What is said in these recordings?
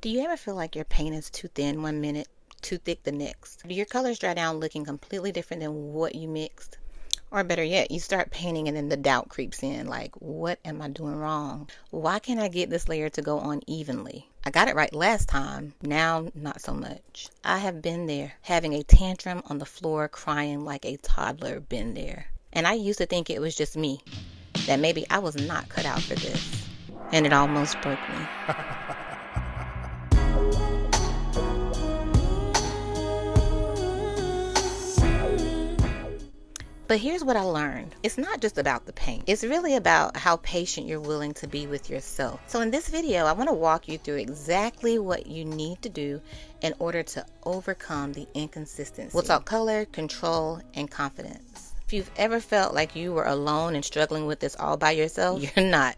Do you ever feel like your paint is too thin one minute, too thick the next? Do your colors dry down looking completely different than what you mixed? Or better yet, you start painting and then the doubt creeps in, like, what am I doing wrong? Why can't I get this layer to go on evenly? I got it right last time, now not so much. I have been there, having a tantrum on the floor, crying like a toddler, been there. And I used to think it was just me, that maybe I was not cut out for this. And it almost broke me. But here's what I learned. It's not just about the paint. It's really about how patient you're willing to be with yourself. So in this video, I want to walk you through exactly what you need to do in order to overcome the inconsistency. We'll talk color, control, and confidence. If you've ever felt like you were alone and struggling with this all by yourself, you're not.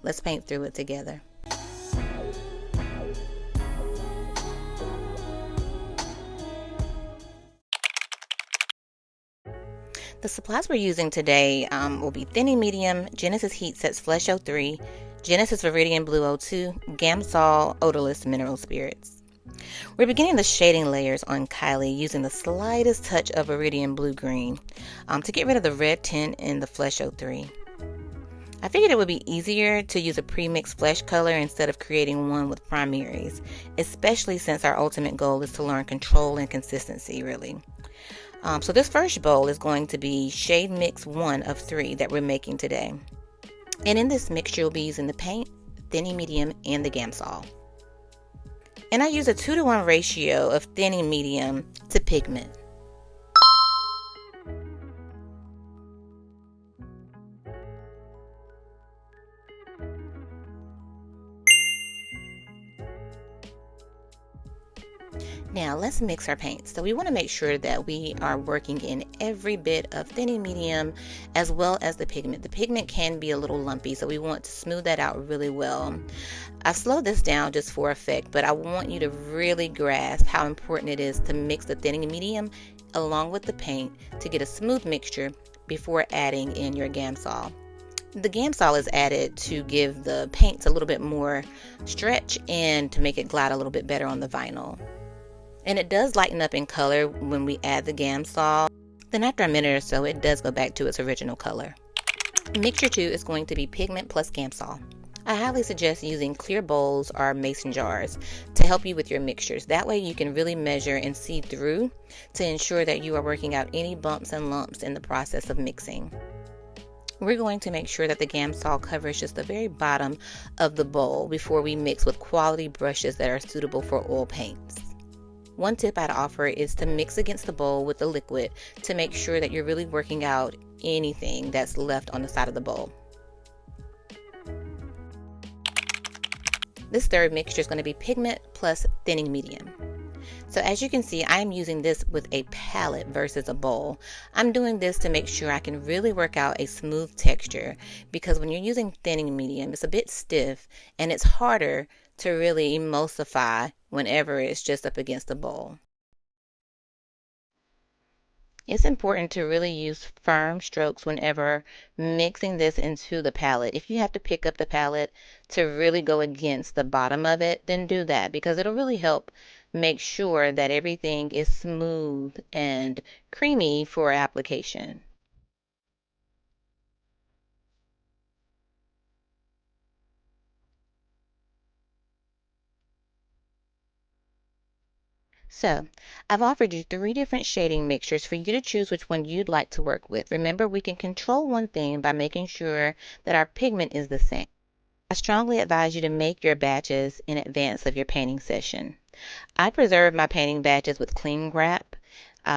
Let's paint through it together. The supplies we're using today will be Thinning Medium, Genesis Heat Sets Flesh 03, Genesis Viridian Blue 02, Gamsol Odorless Mineral Spirits. We're beginning the shading layers on Kylie using the slightest touch of Viridian Blue Green to get rid of the red tint in the Flesh 03. I figured it would be easier to use a pre-mixed flesh color instead of creating one with primaries, especially since our ultimate goal is to learn control and consistency, really. So this first bowl is going to be Shade Mix 1 of 3 that we're making today. And in this mixture, you'll be using the paint, Thinning Medium, and the Gamsol. And I use a 2-to-1 ratio of Thinning Medium to pigment. Now let's mix our paints. So we want to make sure that we are working in every bit of Thinning Medium as well as the pigment. The pigment can be a little lumpy, so we want to smooth that out really well. I've slowed this down just for effect, but I want you to really grasp how important it is to mix the Thinning Medium along with the paint to get a smooth mixture before adding in your Gamsol. The Gamsol is added to give the paints a little bit more stretch and to make it glide a little bit better on the vinyl. And it does lighten up in color when we add the Gamsol. Then after a minute or so, it does go back to its original color. Mixture 2 is going to be pigment plus Gamsol. I highly suggest using clear bowls or mason jars to help you with your mixtures. That way you can really measure and see through to ensure that you are working out any bumps and lumps in the process of mixing. We're going to make sure that the Gamsol covers just the very bottom of the bowl before we mix with quality brushes that are suitable for oil paints. One tip I'd offer is to mix against the bowl with the liquid to make sure that you're really working out anything that's left on the side of the bowl. This third mixture is going to be pigment plus Thinning Medium. So as you can see, I'm using this with a palette versus a bowl. I'm doing this to make sure I can really work out a smooth texture, because when you're using Thinning Medium, it's a bit stiff and it's harder to really emulsify whenever it's just up against the bowl. It's important to really use firm strokes whenever mixing this into the palette. If you have to pick up the palette to really go against the bottom of it, then do that, because it'll really help make sure that everything is smooth and creamy for application. So, I've offered you 3 different shading mixtures for you to choose which one you'd like to work with. Remember, we can control one thing by making sure that our pigment is the same. I strongly advise you to make your batches in advance of your painting session. I preserve my painting batches with cling wrap,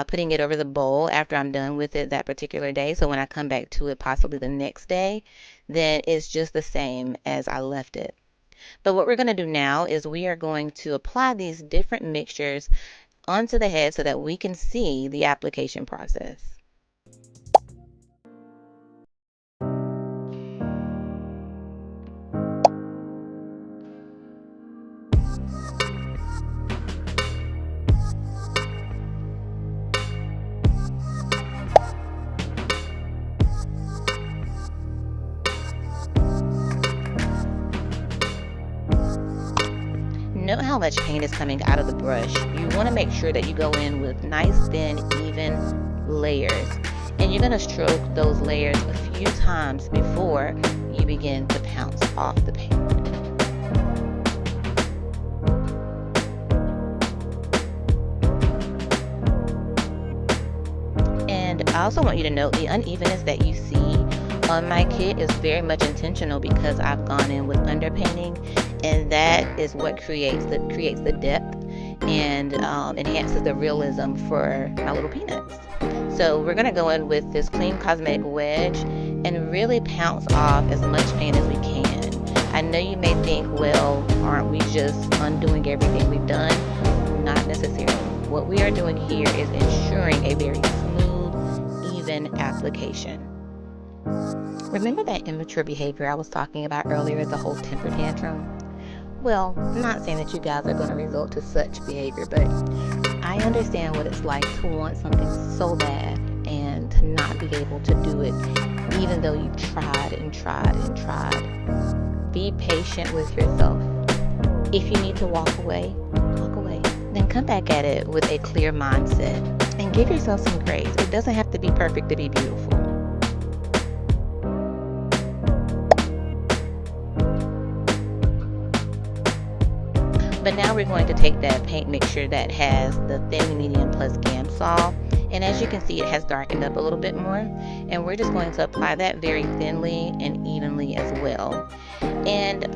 putting it over the bowl after I'm done with it that particular day, so when I come back to it possibly the next day, then it's just the same as I left it. But what we're going to do now is we are going to apply these different mixtures onto the head so that we can see the application process. Note how much paint is coming out of the brush. You want to make sure that you go in with nice, thin, even layers. And you're going to stroke those layers a few times before you begin to pounce off the paint. And I also want you to note the unevenness that you see on my kit is very much intentional because I've gone in with underpainting, and that is what creates the depth and enhances the realism for my little peanuts. So we're going to go in with this clean cosmetic wedge and really pounce off as much paint as we can. I know you may think, well, aren't we just undoing everything we've done? Not necessarily. What we are doing here is ensuring a very smooth, even application. Remember that immature behavior I was talking about earlier, the whole temper tantrum? Well, I'm not saying that you guys are going to resort to such behavior, but I understand what it's like to want something so bad and to not be able to do it, even though you tried and tried and tried. Be patient with yourself. If you need to walk away, walk away. Then come back at it with a clear mindset and give yourself some grace. It doesn't have to be perfect to be beautiful. But now we're going to take that paint mixture that has the thin, medium plus Gamsol, and as you can see, it has darkened up a little bit more, and we're just going to apply that very thinly and evenly as well. And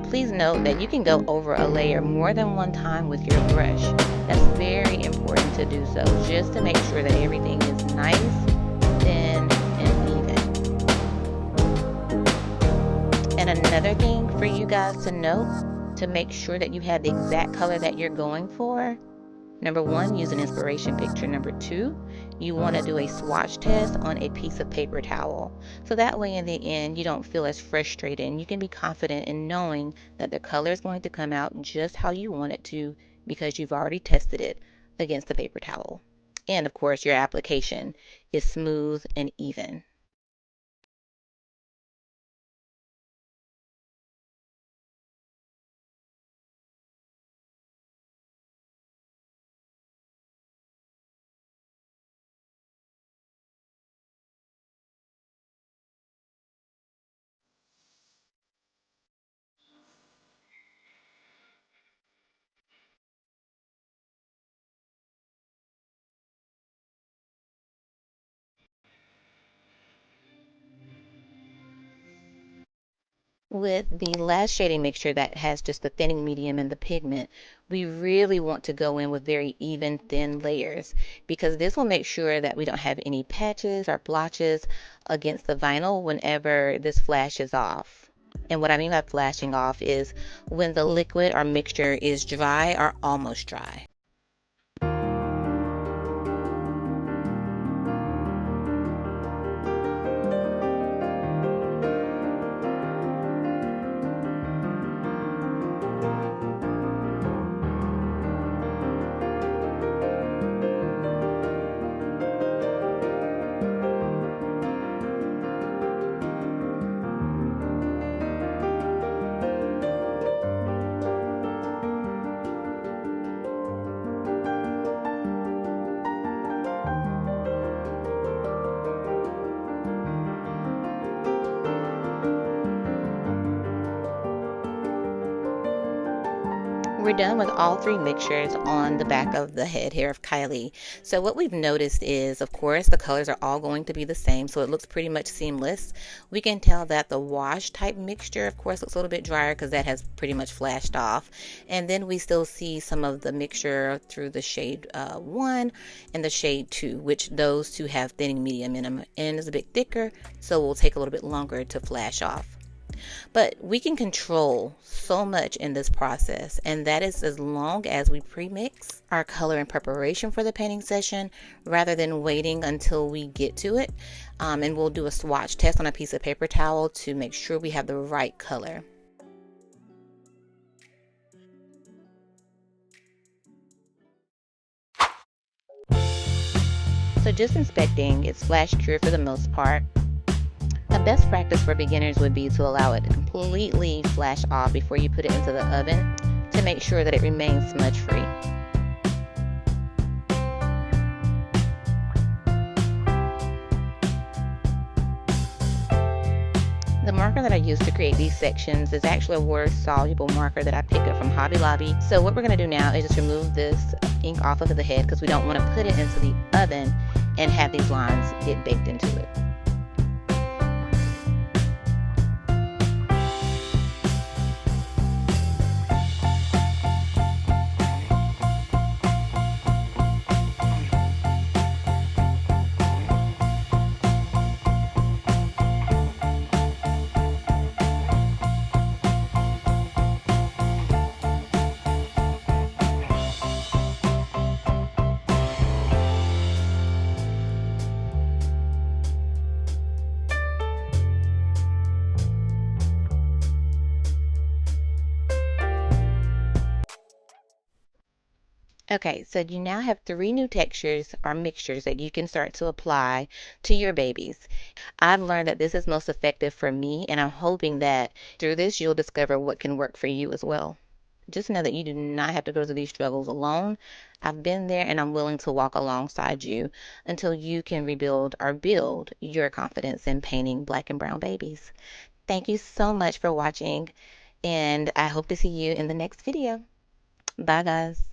please note that you can go over a layer more than one time with your brush. That's very important to do so, just to make sure that everything is nice, thin, and even. And another thing for you guys to note, to make sure that you have the exact color that you're going for. Number one, use an inspiration picture. Number two, you want to do a swatch test on a piece of paper towel. So that way in the end, you don't feel as frustrated and you can be confident in knowing that the color is going to come out just how you want it to because you've already tested it against the paper towel. And of course, your application is smooth and even. With the last shading mixture that has just the thinning medium and the pigment, we really want to go in with very even thin layers because this will make sure that we don't have any patches or blotches against the vinyl whenever this flashes off. And what I mean by flashing off is when the liquid or mixture is dry or almost dry. We're done with all three mixtures on the back of the head here of Kylie. So what we've noticed is, of course, the colors are all going to be the same, so it looks pretty much seamless. We can tell that the wash type mixture, of course, looks a little bit drier because that has pretty much flashed off. And then we still see some of the mixture through the shade 1 and the shade 2, which those two have thinning medium in them and is a bit thicker, so will take a little bit longer to flash off. But we can control so much in this process, and that is as long as we pre-mix our color in preparation for the painting session rather than waiting until we get to it. And we'll do a swatch test on a piece of paper towel to make sure we have the right color. So just inspecting, it's flash cured for the most part. A best practice for beginners would be to allow it to completely flash off before you put it into the oven to make sure that it remains smudge free. The marker that I use to create these sections is actually a water-soluble marker that I picked up from Hobby Lobby. So what we're going to do now is just remove this ink off of the head because we don't want to put it into the oven and have these lines get baked into it. Okay, so you now have 3 new textures or mixtures that you can start to apply to your babies. I've learned that this is most effective for me, and I'm hoping that through this you'll discover what can work for you as well. Just know that you do not have to go through these struggles alone. I've been there and I'm willing to walk alongside you until you can rebuild or build your confidence in painting black and brown babies. Thank you so much for watching, and I hope to see you in the next video. Bye, guys.